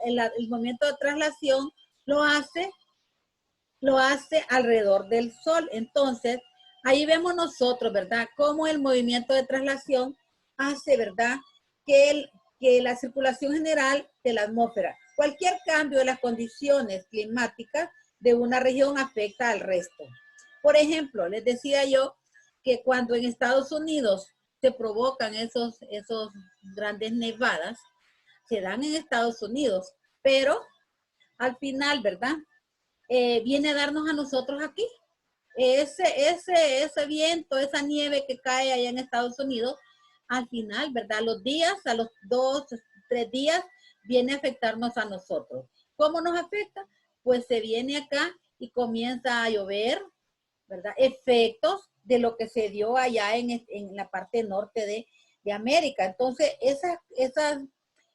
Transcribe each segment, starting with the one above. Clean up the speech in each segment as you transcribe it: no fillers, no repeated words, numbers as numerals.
el movimiento de traslación lo hace alrededor del Sol. Entonces, ahí vemos nosotros, ¿verdad? Cómo el movimiento de traslación hace, ¿verdad? Que la circulación general de la atmósfera, cualquier cambio de las condiciones climáticas de una región afecta al resto. Por ejemplo, les decía yo que cuando en Estados Unidos se provocan esos grandes nevadas, se dan en Estados Unidos, pero al final, ¿verdad? Viene a darnos a nosotros aquí. Ese viento, esa nieve que cae allá en Estados Unidos, al final, ¿verdad? Los días, a los 2, 3 días, viene a afectarnos a nosotros. ¿Cómo nos afecta? Pues se viene acá y comienza a llover, ¿verdad? Efectos de lo que se dio allá en la parte norte de América. Entonces,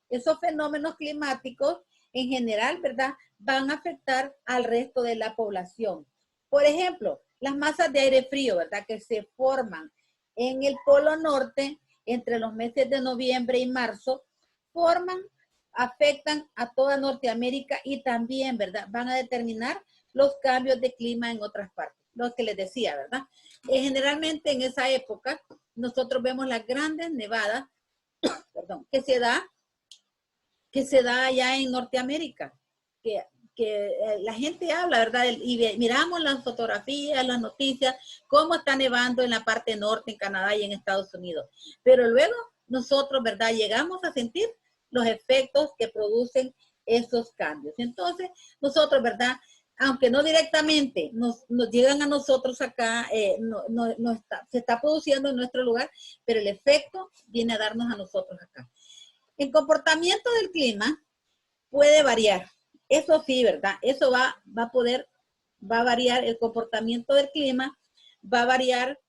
esos fenómenos climáticos en general, ¿verdad? Van a afectar al resto de la población. Por ejemplo, las masas de aire frío, ¿verdad? Que se forman en el Polo Norte entre los meses de noviembre y marzo, afectan a toda Norteamérica y también, ¿verdad? Van a determinar los cambios de clima en otras partes, lo que les decía, ¿verdad? Generalmente en esa época nosotros vemos las grandes nevadas, perdón, que se da allá en Norteamérica, que la gente habla, ¿verdad? Y miramos las fotografías, las noticias, cómo está nevando en la parte norte, en Canadá y en Estados Unidos. Pero luego nosotros, ¿verdad? Llegamos a sentir los efectos que producen esos cambios. Entonces, nosotros, ¿verdad? Aunque no directamente nos llegan a nosotros acá, se está produciendo en nuestro lugar, pero el efecto viene a darnos a nosotros acá. El comportamiento del clima puede variar. Eso sí, ¿verdad? Eso va a variar el comportamiento del clima, va a variar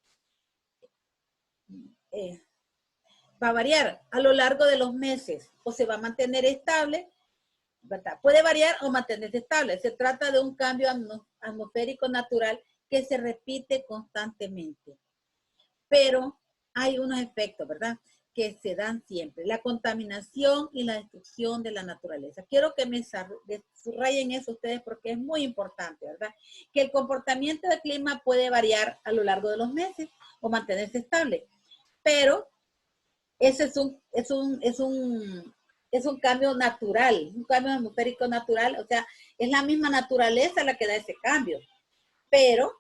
a lo largo de los meses o se va a mantener estable, ¿verdad? Puede variar o mantenerse estable. Se trata de un cambio atmosférico natural que se repite constantemente. Pero hay unos efectos, ¿verdad? Que se dan siempre. La contaminación y la destrucción de la naturaleza. Quiero que me subrayen eso ustedes porque es muy importante, ¿verdad? Que el comportamiento del clima puede variar a lo largo de los meses o mantenerse estable. Pero ese es un cambio natural, un cambio atmosférico natural. O sea, es la misma naturaleza la que da ese cambio. Pero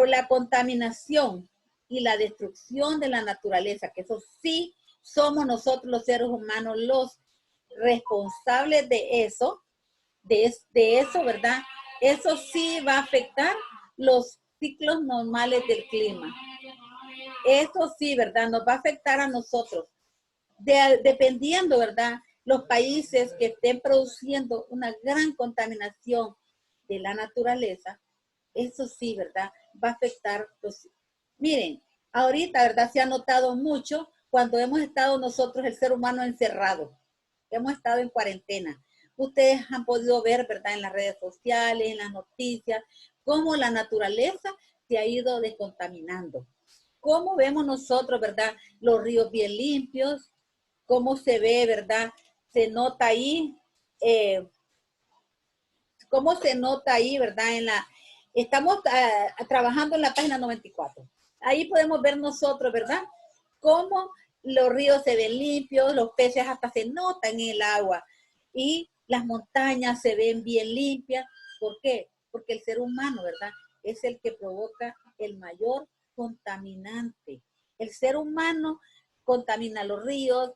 la contaminación y la destrucción de la naturaleza, que eso sí somos nosotros los seres humanos los responsables de eso, ¿verdad? Eso sí va a afectar los ciclos normales del clima. Eso sí, ¿verdad? Nos va a afectar a nosotros. Dependiendo, ¿verdad? Los países que estén produciendo una gran contaminación de la naturaleza, eso sí, ¿verdad? Va a afectar. Miren, ahorita, ¿verdad? Se ha notado mucho cuando hemos estado nosotros, el ser humano, encerrado. Hemos estado en cuarentena. Ustedes han podido ver, ¿verdad? En las redes sociales, en las noticias, cómo la naturaleza se ha ido descontaminando. Cómo vemos nosotros, ¿verdad? Los ríos bien limpios, cómo se ve, ¿verdad? Se nota ahí, cómo se nota ahí, ¿verdad? Estamos trabajando en la página 94. Ahí podemos ver nosotros, ¿verdad? Cómo los ríos se ven limpios, los peces hasta se notan en el agua y las montañas se ven bien limpias. ¿Por qué? Porque el ser humano, ¿verdad? Es el que provoca el mayor contaminante. El ser humano contamina los ríos.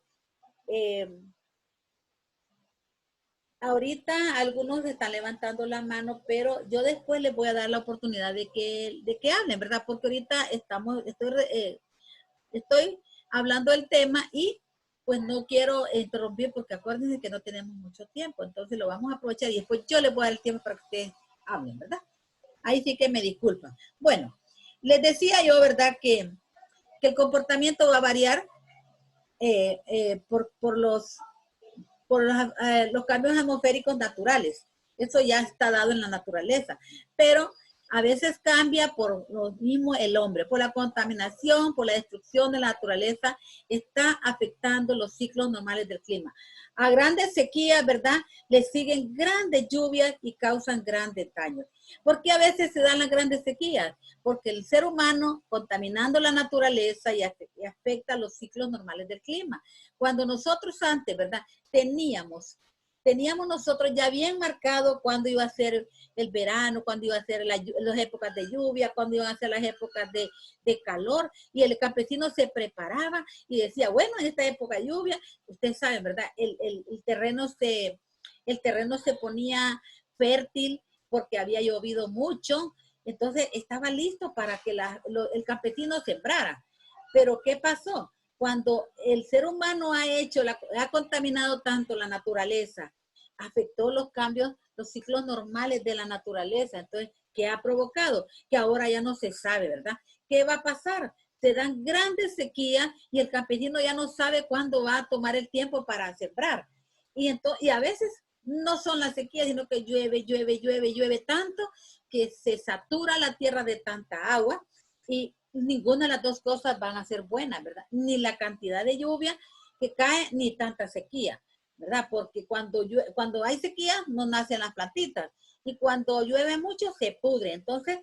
Ahorita algunos están levantando la mano, pero yo después les voy a dar la oportunidad de que hablen, ¿verdad? Porque ahorita estoy hablando del tema y pues no quiero interrumpir porque acuérdense que no tenemos mucho tiempo, entonces lo vamos a aprovechar y después yo les voy a dar el tiempo para que ustedes hablen, ¿verdad? Ahí sí que me disculpan. Bueno, les decía yo, ¿verdad? Que el comportamiento va a variar por los cambios atmosféricos naturales. Eso ya está dado en la naturaleza. Pero A veces cambia por lo mismo el hombre, por la contaminación, por la destrucción de la naturaleza, está afectando los ciclos normales del clima. A grandes sequías, ¿verdad? Le siguen grandes lluvias y causan grandes daños. ¿Por qué a veces se dan las grandes sequías? Porque el ser humano contaminando la naturaleza y afecta los ciclos normales del clima. Cuando nosotros antes, ¿verdad? Teníamos nosotros ya bien marcado cuándo iba a ser el verano, cuándo iba a ser las épocas de lluvia, cuándo iban a ser las épocas de calor, y el campesino se preparaba y decía, bueno, en esta época de lluvia, ustedes saben, ¿verdad? El terreno se ponía fértil porque había llovido mucho, entonces estaba listo para que el campesino sembrara. Pero ¿qué pasó? Cuando el ser humano ha contaminado tanto la naturaleza, afectó los cambios, los ciclos normales de la naturaleza. Entonces, ¿qué ha provocado? Que ahora ya no se sabe, ¿verdad? ¿Qué va a pasar? Se dan grandes sequías y el campesino ya no sabe cuándo va a tomar el tiempo para sembrar. Y a veces no son las sequías, sino que llueve tanto que se satura la tierra de tanta agua y ninguna de las dos cosas van a ser buenas, ¿verdad? Ni la cantidad de lluvia que cae, ni tanta sequía, ¿verdad? Porque cuando hay sequía no nacen las plantitas y cuando llueve mucho se pudre. Entonces,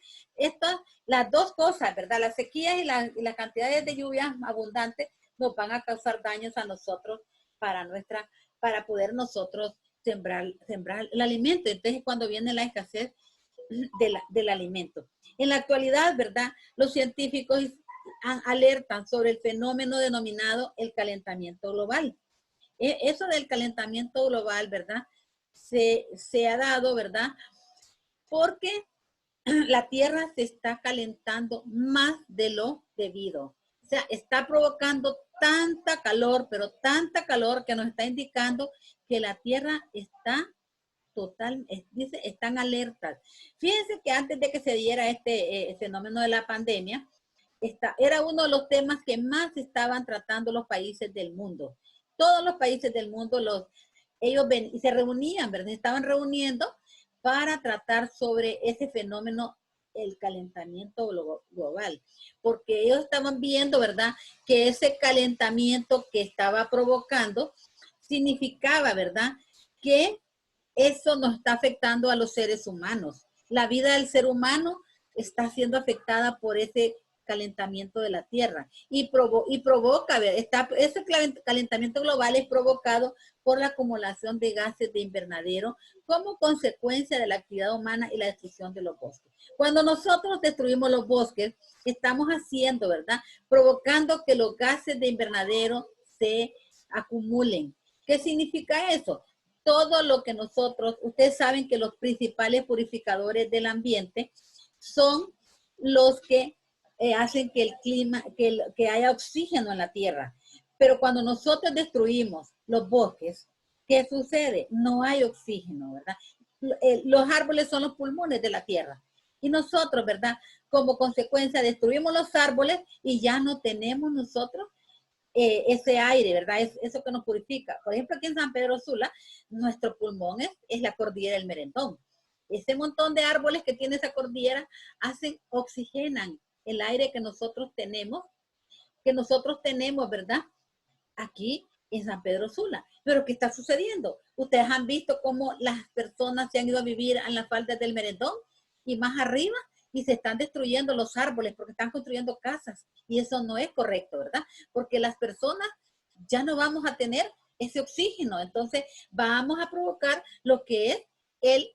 las dos cosas, ¿verdad? Las sequías y las cantidades de lluvia abundantes nos van a causar daños a nosotros para poder nosotros sembrar el alimento. Entonces, cuando viene la escasez del alimento. En la actualidad, ¿verdad? Los científicos alertan sobre el fenómeno denominado el calentamiento global. Eso del calentamiento global, ¿verdad? Se ha dado, ¿verdad? Porque la Tierra se está calentando más de lo debido. O sea, está provocando tanta calor, pero tanta calor que nos está indicando que la Tierra está dice, están alertas. Fíjense que antes de que se diera este fenómeno de la pandemia, era uno de los temas que más estaban tratando los países del mundo. Todos los países del mundo, ellos se reunían, ¿verdad? Estaban reuniendo para tratar sobre ese fenómeno, el calentamiento global, porque ellos estaban viendo, ¿verdad? Que ese calentamiento que estaba provocando significaba, ¿verdad? Que eso nos está afectando a los seres humanos. La vida del ser humano está siendo afectada por ese calentamiento de la Tierra y provoca, ese calentamiento global es provocado por la acumulación de gases de invernadero como consecuencia de la actividad humana y la destrucción de los bosques. Cuando nosotros destruimos los bosques, estamos haciendo, ¿verdad? Provocando que los gases de invernadero se acumulen. ¿Qué significa eso? Todo lo que ustedes saben que los principales purificadores del ambiente son los que hacen que el clima, que haya oxígeno en la tierra. Pero cuando nosotros destruimos los bosques, ¿qué sucede? No hay oxígeno, ¿verdad? Los árboles son los pulmones de la tierra. Y nosotros, ¿verdad? Como consecuencia destruimos los árboles y ya no tenemos nosotros ese aire, ¿verdad? Eso que nos purifica. Por ejemplo, aquí en San Pedro Sula, nuestro pulmón es la cordillera del Merendón. Ese montón de árboles que tiene esa cordillera oxigenan el aire que nosotros tenemos, ¿verdad? Aquí en San Pedro Sula. Pero ¿qué está sucediendo? Ustedes han visto cómo las personas se han ido a vivir en las faldas del Merendón y más arriba y se están destruyendo los árboles porque están construyendo casas y eso no es correcto, ¿verdad? Porque las personas ya no vamos a tener ese oxígeno, entonces vamos a provocar lo que es el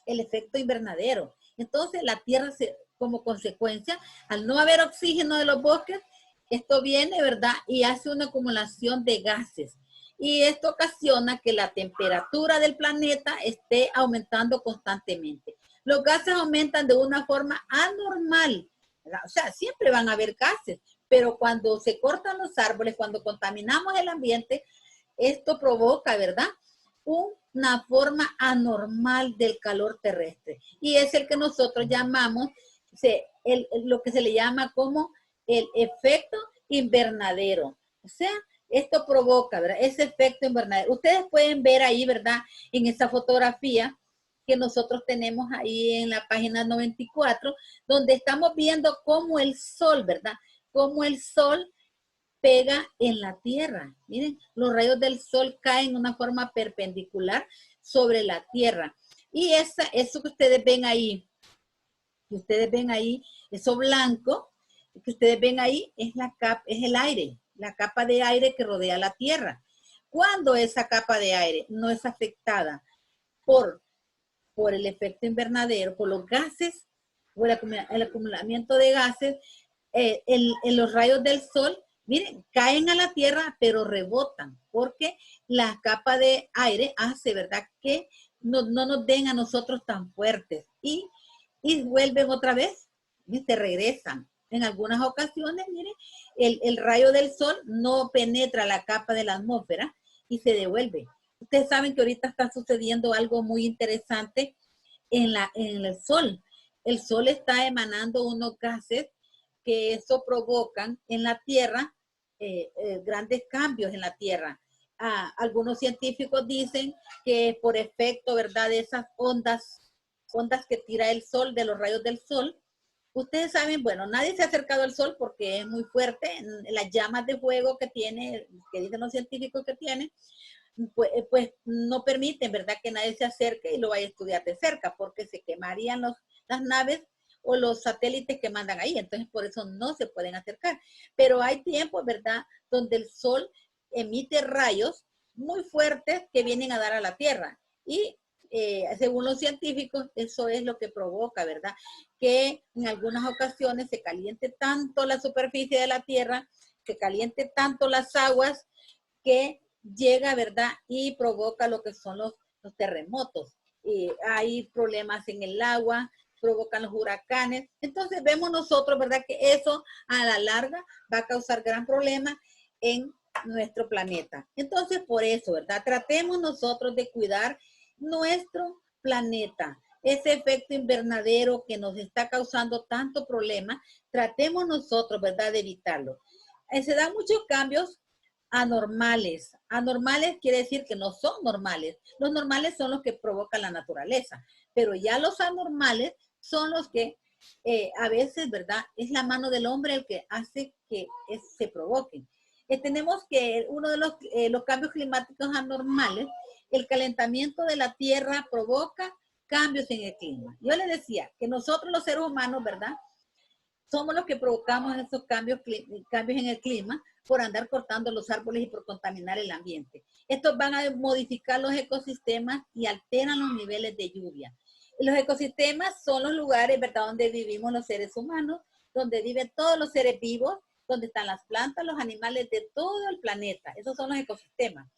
efecto invernadero. Entonces la tierra como consecuencia, al no haber oxígeno de los bosques, esto viene, ¿verdad? Y hace una acumulación de gases. Y esto ocasiona que la temperatura del planeta esté aumentando constantemente. Los gases aumentan de una forma anormal, ¿verdad? O sea, siempre van a haber gases, pero cuando se cortan los árboles, cuando contaminamos el ambiente, esto provoca, ¿verdad? Una forma anormal del calor terrestre. Y es el que nosotros llamamos, lo que se le llama como el efecto invernadero. O sea, esto provoca, ¿verdad? Ese efecto invernadero. Ustedes pueden ver ahí, ¿verdad? En esa fotografía, que nosotros tenemos ahí en la página 94, donde estamos viendo cómo el sol, ¿verdad? Cómo el sol pega en la tierra. Miren, los rayos del sol caen de una forma perpendicular sobre la tierra. Y eso que ustedes ven ahí, eso blanco, que ustedes ven ahí, es el aire, la capa de aire que rodea la tierra. Cuando esa capa de aire no es afectada por el efecto invernadero, por los gases, por el acumulamiento de gases, en los rayos del sol, miren, caen a la tierra, pero rebotan, porque la capa de aire hace, ¿verdad?, que no nos den a nosotros tan fuertes y vuelven otra vez y se regresan. En algunas ocasiones, miren, el rayo del sol no penetra la capa de la atmósfera y se devuelve. Ustedes saben que ahorita está sucediendo algo muy interesante en el sol. El sol está emanando unos gases que eso provocan en la tierra grandes cambios en la tierra. Algunos científicos dicen que por efecto, ¿verdad?, de esas ondas que tira el sol, de los rayos del sol. Ustedes saben, bueno, nadie se ha acercado al sol porque es muy fuerte, las llamas de fuego que tiene, que dicen los científicos que tiene, pues no permiten, ¿verdad?, que nadie se acerque y lo vaya a estudiar de cerca, porque se quemarían las naves o los satélites que mandan ahí, entonces por eso no se pueden acercar. Pero hay tiempos, ¿verdad?, donde el sol emite rayos muy fuertes que vienen a dar a la Tierra y según los científicos, eso es lo que provoca, ¿verdad?, que en algunas ocasiones se caliente tanto la superficie de la Tierra, se caliente tanto las aguas, que llega, ¿verdad?, y provoca lo que son los terremotos. Hay problemas en el agua, provocan los huracanes. Entonces vemos nosotros, ¿verdad?, que eso a la larga va a causar gran problema en nuestro planeta. Entonces, por eso, ¿verdad?, tratemos nosotros de cuidar nuestro planeta. Ese efecto invernadero que nos está causando tanto problema, tratemos nosotros, ¿verdad?, de evitarlo. Se dan muchos cambios anormales. Anormales quiere decir que no son normales. Los normales son los que provoca la naturaleza, pero ya los anormales son los que a veces, ¿verdad?, es la mano del hombre el que hace que se provoquen. Tenemos que uno de los cambios climáticos anormales, el calentamiento de la tierra provoca cambios en el clima. Yo les decía que nosotros los seres humanos, ¿verdad?, somos los que provocamos esos cambios en el clima por andar cortando los árboles y por contaminar el ambiente. Estos van a modificar los ecosistemas y alteran los niveles de lluvia. Los ecosistemas son los lugares, ¿verdad?, donde vivimos los seres humanos, donde viven todos los seres vivos, donde están las plantas, los animales de todo el planeta. Esos son los ecosistemas.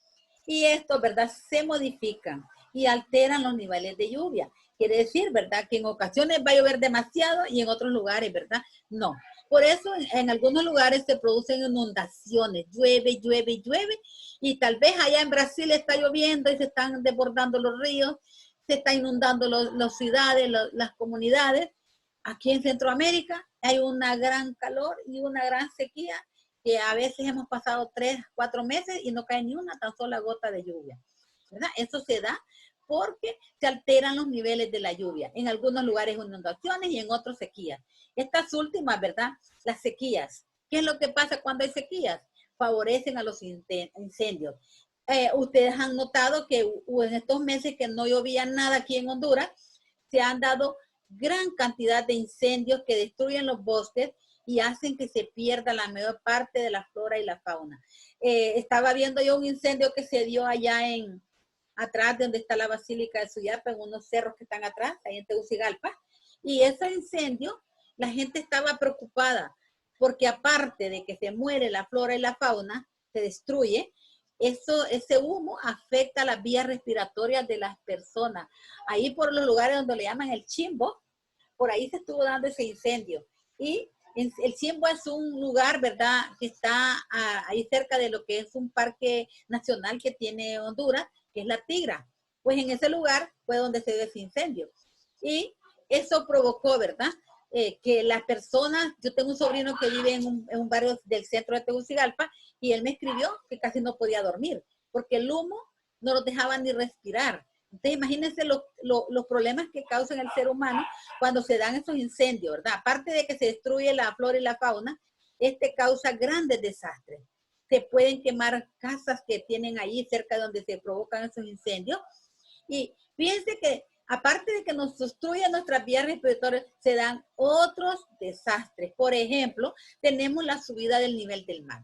Y estos, ¿verdad?, se modifican y alteran los niveles de lluvia. Quiere decir, ¿verdad?, que en ocasiones va a llover demasiado y en otros lugares, ¿verdad?, no. Por eso en algunos lugares se producen inundaciones, llueve, llueve, llueve, y tal vez allá en Brasil está lloviendo y se están desbordando los ríos, se está inundando las ciudades, las comunidades. Aquí en Centroamérica hay una gran calor y una gran sequía, que a veces hemos pasado 3, 4 meses y no cae ni una tan sola gota de lluvia, ¿verdad? Eso se da porque se alteran los niveles de la lluvia. En algunos lugares inundaciones y en otros sequías. Estas últimas, ¿verdad?, las sequías. ¿Qué es lo que pasa cuando hay sequías? Favorecen a los incendios. Ustedes han notado que en estos meses que no llovía nada aquí en Honduras, se han dado gran cantidad de incendios que destruyen los bosques y hacen que se pierda la mayor parte de la flora y la fauna. Estaba viendo yo un incendio que se dio allá atrás de donde está la Basílica de Suyapa, en unos cerros que están atrás, ahí en Tegucigalpa, y ese incendio, la gente estaba preocupada, porque aparte de que se muere la flora y la fauna, se destruye, ese humo afecta las vías respiratorias de las personas. Ahí por los lugares donde le llaman el Chimbo, por ahí se estuvo dando ese incendio. Y el Chimbo es un lugar, ¿verdad?, que está ahí cerca de lo que es un parque nacional que tiene Honduras, que es la Tigra. Pues en ese lugar fue donde se dio ese incendio. Y eso provocó, ¿verdad?, que las personas, yo tengo un sobrino que vive en un barrio del centro de Tegucigalpa, y él me escribió que casi no podía dormir, porque el humo no los dejaba ni respirar. Entonces, imagínense los problemas que causan el ser humano cuando se dan esos incendios, ¿verdad? Aparte de que se destruye la flora y la fauna, causa grandes desastres. Se pueden quemar casas que tienen ahí cerca de donde se provocan esos incendios. Y fíjense que aparte de que nos destruyen nuestras vías respiratorias, se dan otros desastres. Por ejemplo, tenemos la subida del nivel del mar.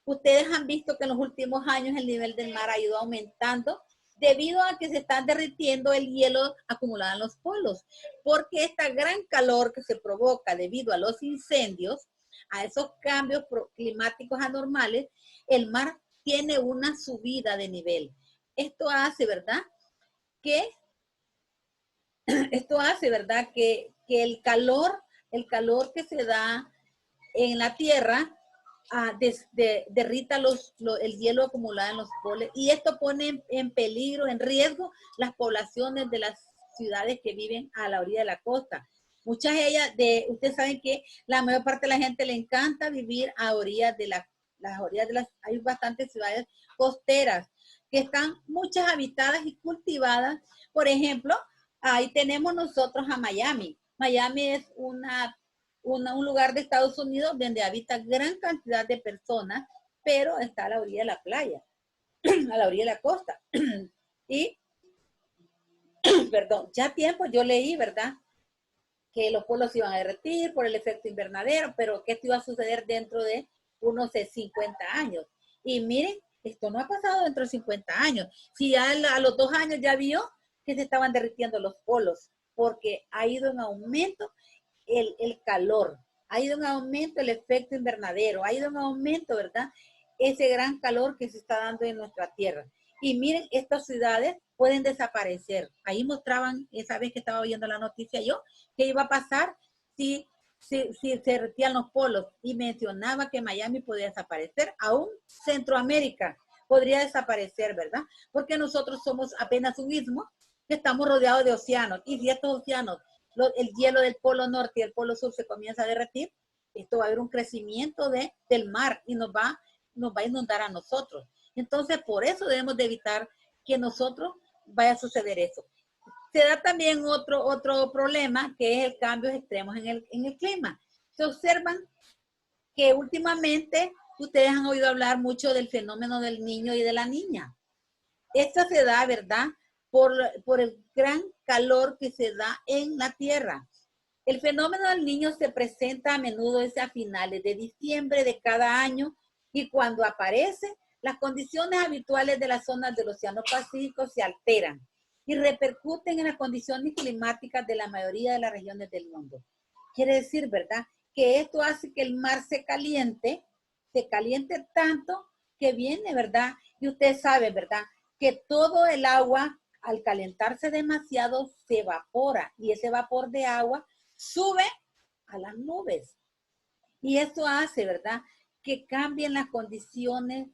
Ustedes han visto que en los últimos años el nivel del mar ha ido aumentando debido a que se están derritiendo el hielo acumulado en los polos, porque esta gran calor que se provoca debido a los incendios, a esos cambios climáticos anormales, el mar tiene una subida de nivel. Esto hace, ¿verdad? Que que el calor que se da en la tierra derrita el hielo acumulado en los polos, y esto pone en peligro, en riesgo, las poblaciones de las ciudades que viven a la orilla de la costa. Muchas de ellas, ustedes saben que la mayor parte de la gente le encanta vivir a orillas de hay bastantes ciudades costeras que están muchas habitadas y cultivadas. Por ejemplo, ahí tenemos nosotros a Miami. Miami es un lugar de Estados Unidos donde habita gran cantidad de personas, pero está a la orilla de la playa, a la orilla de la costa. Y, perdón, ya tiempo yo leí, ¿verdad?, que los polos se iban a derretir por el efecto invernadero, pero que esto iba a suceder dentro de unos 50 años. Y miren, esto no ha pasado dentro de 50 años. Si ya a los 2 años ya vio que se estaban derritiendo los polos, porque ha ido en aumento el calor, ha ido en aumento el efecto invernadero, ha ido en aumento, ¿verdad?, ese gran calor que se está dando en nuestra tierra. Y miren, estas ciudades pueden desaparecer. Ahí mostraban, esa vez que estaba oyendo la noticia yo, qué iba a pasar si se derretían los polos, y mencionaba que Miami podía desaparecer, aún Centroamérica podría desaparecer, ¿verdad? Porque nosotros somos apenas un istmo que estamos rodeados de océanos, y si estos océanos, el hielo del polo norte y el polo sur se comienza a derretir, esto va a haber un crecimiento del mar y nos va a inundar a nosotros. Entonces, por eso debemos de evitar que nosotros vaya a suceder eso. Se da también otro problema, que es el cambio extremos en el clima. Se observan que últimamente ustedes han oído hablar mucho del fenómeno del niño y de la niña. Esto se da, ¿verdad?, por el gran calor que se da en la Tierra. El fenómeno del niño se presenta a menudo a finales de diciembre de cada año, y cuando aparece, las condiciones habituales de las zonas del Océano Pacífico se alteran y repercuten en las condiciones climáticas de la mayoría de las regiones del mundo. Quiere decir, ¿verdad?, que esto hace que el mar se caliente tanto que viene, ¿verdad? Y usted sabe, ¿verdad?, que todo el agua, al calentarse demasiado, se evapora, y ese vapor de agua sube a las nubes. Y esto hace, ¿verdad?, que cambien las condiciones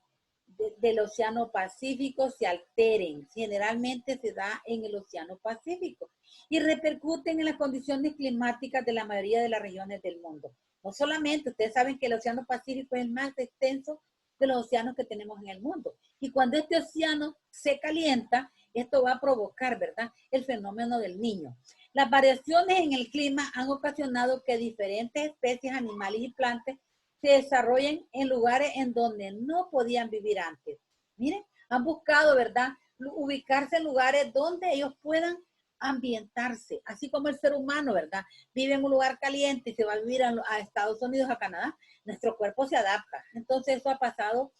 del Océano Pacífico, se alteren. Generalmente se da en el Océano Pacífico y repercuten en las condiciones climáticas de la mayoría de las regiones del mundo. No solamente, ustedes saben que el Océano Pacífico es el más extenso de los océanos que tenemos en el mundo. Y cuando este océano se calienta, esto va a provocar, ¿verdad?, el fenómeno del niño. Las variaciones en el clima han ocasionado que diferentes especies animales y plantas se desarrollen en lugares en donde no podían vivir antes. Miren, han buscado, ¿verdad?, ubicarse en lugares donde ellos puedan ambientarse, así como el ser humano, ¿verdad?, vive en un lugar caliente y se va a vivir a Estados Unidos, a Canadá. Nuestro cuerpo se adapta. Entonces eso ha pasado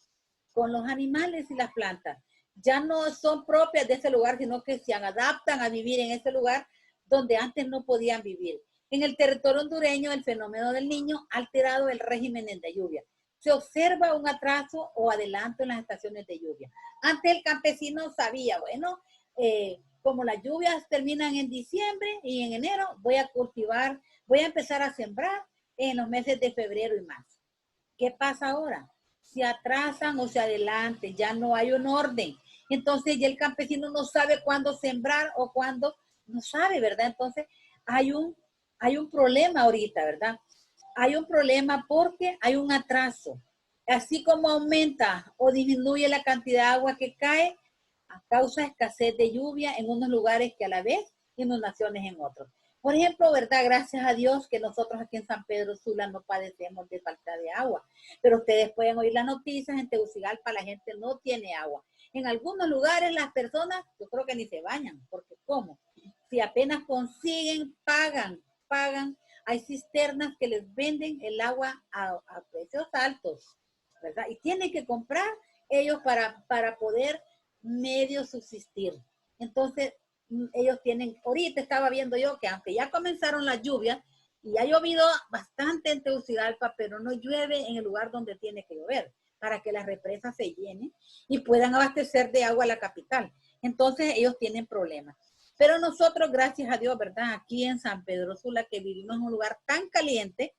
con los animales y las plantas. Ya no son propias de ese lugar, sino que se adaptan a vivir en ese lugar donde antes no podían vivir. En el territorio hondureño, el fenómeno del niño ha alterado el régimen de lluvia. Se observa un atraso o adelanto en las estaciones de lluvia. Antes el campesino sabía, bueno, como las lluvias terminan en diciembre y en enero, voy a cultivar, voy a empezar a sembrar en los meses de febrero y marzo. ¿Qué pasa ahora? Se atrasan o se adelantan, ya no hay un orden. Entonces ya el campesino no sabe cuándo sembrar o cuándo, no sabe, ¿verdad? Entonces hay un problema ahorita, ¿verdad? Hay un problema porque hay un atraso. Así como aumenta o disminuye la cantidad de agua que cae, causa escasez de lluvia en unos lugares que a la vez inundaciones en otros. Por ejemplo, ¿verdad? Gracias a Dios que nosotros aquí en San Pedro Sula no padecemos de falta de agua. Pero ustedes pueden oír las noticias, en Tegucigalpa la gente no tiene agua. En algunos lugares las personas, yo creo que ni se bañan, porque ¿cómo? Si apenas consiguen, pagan. Hay cisternas que les venden el agua a precios altos, ¿verdad? Y tienen que comprar ellos para poder medio subsistir. Entonces, ellos tienen, ahorita estaba viendo yo que aunque ya comenzaron las lluvias y ha llovido bastante en Tegucigalpa, pero no llueve en el lugar donde tiene que llover para que las represas se llenen y puedan abastecer de agua a la capital. Entonces ellos tienen problemas. Pero nosotros, gracias a Dios, ¿verdad? Aquí en San Pedro Sula, que vivimos en un lugar tan caliente,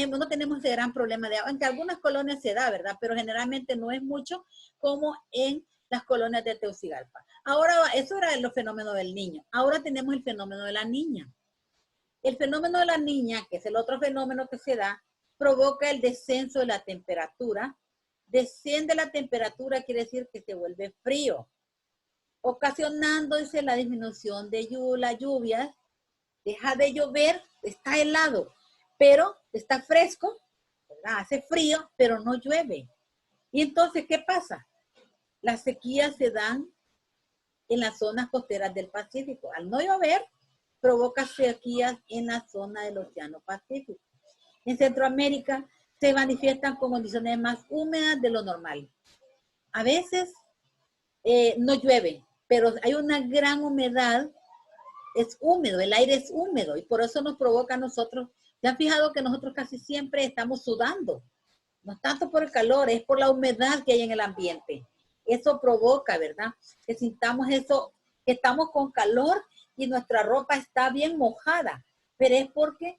no tenemos ese gran problema de agua. En algunas colonias se da, ¿verdad? Pero generalmente no es mucho como en las colonias de Tegucigalpa. Ahora, eso era el fenómeno del niño. Ahora tenemos el fenómeno de la niña. El fenómeno de la niña, que es el otro fenómeno que se da, provoca el descenso de la temperatura. Desciende la temperatura, quiere decir que se vuelve frío, ocasionándose la disminución de las lluvias. Deja de llover, está helado, pero está fresco, ¿verdad? Hace frío, pero no llueve. Y entonces, ¿qué pasa? Las sequías se dan en las zonas costeras del Pacífico. Al no llover, provoca sequías en la zona del Océano Pacífico. En Centroamérica se manifiestan con condiciones más húmedas de lo normal. A veces no llueve, pero hay una gran humedad, es húmedo, el aire es húmedo y por eso nos provoca a nosotros. ¿Se han fijado que nosotros casi siempre estamos sudando? No es tanto por el calor, es por la humedad que hay en el ambiente. Eso provoca, ¿verdad? Que sintamos eso, que estamos con calor y nuestra ropa está bien mojada, pero es porque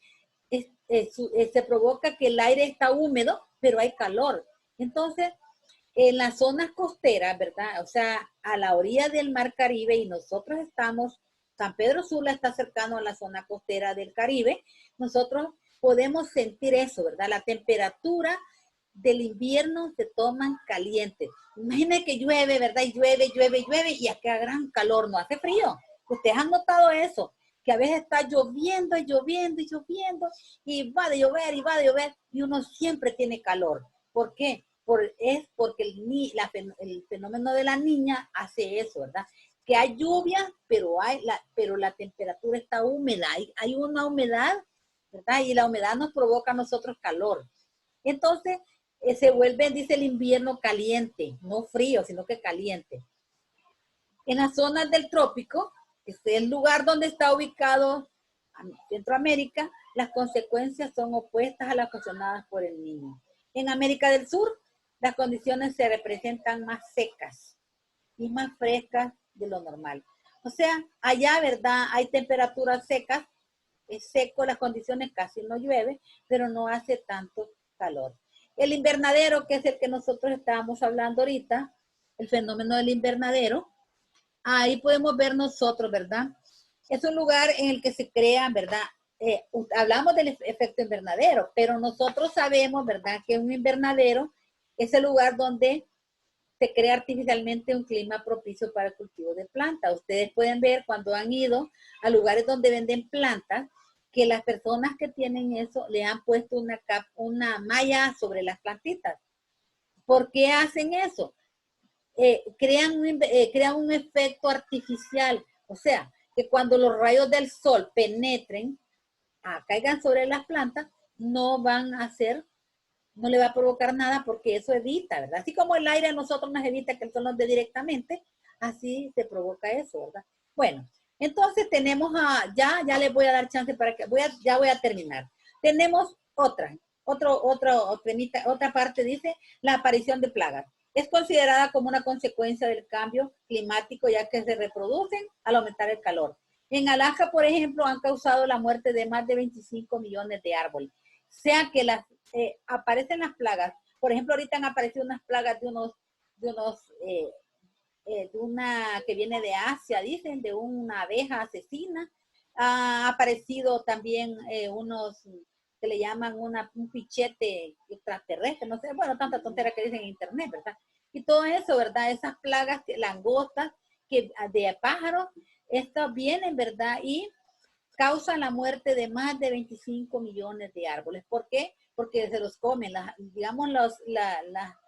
se provoca que el aire está húmedo, pero hay calor. Entonces, en las zonas costeras, ¿verdad? O sea, a la orilla del Mar Caribe y nosotros estamos, San Pedro Sula está cercano a la zona costera del Caribe, nosotros podemos sentir eso, ¿verdad? La temperatura del invierno se toman calientes. Imaginen que llueve, ¿verdad? Y llueve y acá gran calor, no hace frío. Ustedes han notado eso, que a veces está lloviendo y va de llover y uno siempre tiene calor. ¿Por qué? Es porque el fenómeno de la niña hace eso, ¿verdad? Que hay lluvia, pero la temperatura está húmeda, hay una humedad, ¿verdad? Y la humedad nos provoca a nosotros calor. Entonces, se vuelve, dice el invierno caliente, no frío, sino que caliente. En las zonas del trópico, que es el lugar donde está ubicado Centroamérica, las consecuencias son opuestas a las ocasionadas por el niño. En América del Sur, las condiciones se representan más secas y más frescas de lo normal. O sea, allá, ¿verdad? Hay temperaturas secas, es seco, las condiciones casi no llueve, pero no hace tanto calor. El invernadero, que es el que nosotros estábamos hablando ahorita, el fenómeno del invernadero, ahí podemos ver nosotros, ¿verdad? Es un lugar en el que se crean, ¿verdad? Hablamos del efecto invernadero, pero nosotros sabemos, ¿verdad? Que un invernadero es el lugar donde se crea artificialmente un clima propicio para el cultivo de plantas. Ustedes pueden ver cuando han ido a lugares donde venden plantas, que las personas que tienen eso le han puesto una malla sobre las plantitas. ¿Por qué hacen eso? Crean un efecto artificial. O sea, que cuando los rayos del sol penetren, caigan sobre las plantas, no le va a provocar nada porque eso evita, ¿verdad? Así como el aire a nosotros nos evita que el sol nos dé directamente, así se provoca eso, ¿verdad? Bueno, entonces tenemos ya les voy a dar chance para que, ya voy a terminar. Tenemos otra parte, dice, la aparición de plagas. Es considerada como una consecuencia del cambio climático, ya que se reproducen al aumentar el calor. En Alaska, por ejemplo, han causado la muerte de más de 25 millones de árboles. O sea que aparecen las plagas. Por ejemplo, ahorita han aparecido unas plagas de una que viene de Asia, dicen, de una abeja asesina. Ha aparecido también unos que le llaman un pichete extraterrestre, no sé, bueno, tanta tontera que dicen en internet, ¿verdad? y todo eso, ¿verdad? Esas plagas, langostas, de pájaros, estas vienen, ¿verdad? Y causan la muerte de más de 25 millones de árboles. ¿Por qué? Porque se los comen, digamos, las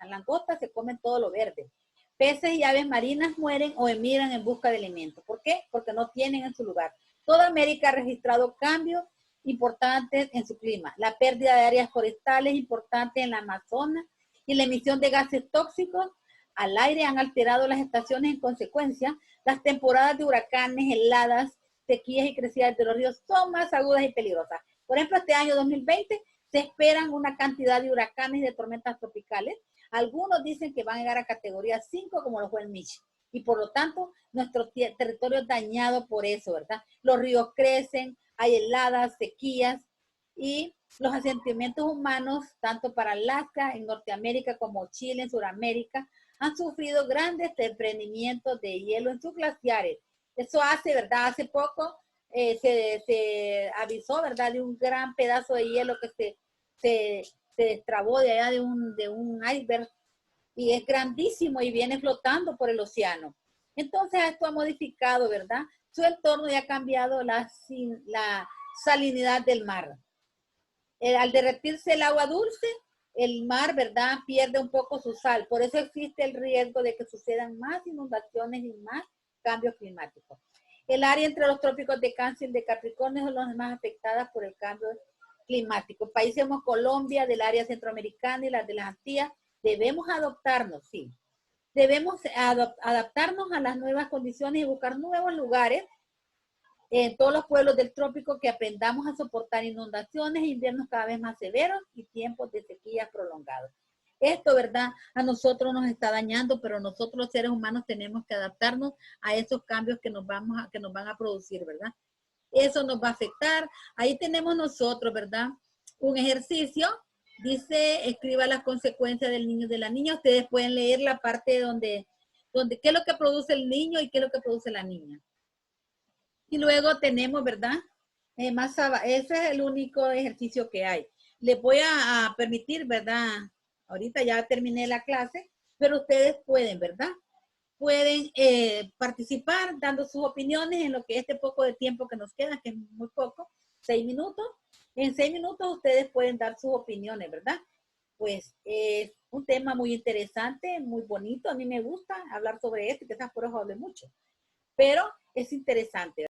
langostas se comen todo lo verde. Peces y aves marinas mueren o emigran en busca de alimentos. ¿Por qué? Porque no tienen en su lugar. Toda América ha registrado cambios importantes en su clima. La pérdida de áreas forestales importantes en la Amazonas y la emisión de gases tóxicos al aire han alterado las estaciones. En consecuencia, las temporadas de huracanes, heladas, sequías y crecidas de los ríos son más agudas y peligrosas. Por ejemplo, este año 2020 se esperan una cantidad de huracanes y de tormentas tropicales. Algunos dicen que van a llegar a categoría 5 como lo fue el Mitch. Y por lo tanto, nuestro territorio es dañado por eso, ¿verdad? Los ríos crecen, hay heladas, sequías y los asentamientos humanos, tanto para Alaska, en Norteamérica, como Chile, en Sudamérica, han sufrido grandes desprendimientos de hielo en sus glaciares. Eso hace, ¿verdad? Hace poco se avisó, ¿verdad? De un gran pedazo de hielo que se destrabó de allá de un iceberg y es grandísimo y viene flotando por el océano. Entonces esto ha modificado, ¿verdad? Su entorno y ha cambiado la salinidad del mar. Al derretirse el agua dulce, el mar, ¿verdad?, pierde un poco su sal. Por eso existe el riesgo de que sucedan más inundaciones y más cambios climáticos. El área entre los trópicos de Cáncer y de Capricornio son las más afectadas por el cambio climático. Países como Colombia, del área centroamericana y las de las Antillas, debemos adaptarnos, sí. Debemos adaptarnos a las nuevas condiciones y buscar nuevos lugares en todos los pueblos del trópico, que aprendamos a soportar inundaciones, inviernos cada vez más severos y tiempos de sequías prolongados. Esto, ¿verdad? A nosotros nos está dañando, pero nosotros los seres humanos tenemos que adaptarnos a esos cambios que nos van a producir, ¿verdad? Eso nos va a afectar. Ahí tenemos nosotros, ¿verdad? Un ejercicio. Dice, escriba las consecuencias del niño y de la niña. Ustedes pueden leer la parte donde qué es lo que produce el niño y qué es lo que produce la niña. Y luego tenemos, ¿verdad? Ese es el único ejercicio que hay. Les voy a permitir, ¿verdad? Ahorita ya terminé la clase, pero ustedes pueden, ¿verdad? Pueden participar dando sus opiniones en lo que este poco de tiempo que nos queda, que es muy poco, 6 minutos. En 6 minutos ustedes pueden dar sus opiniones, ¿verdad? Pues es un tema muy interesante, muy bonito. A mí me gusta hablar sobre esto y quizás por eso hable mucho, pero es interesante.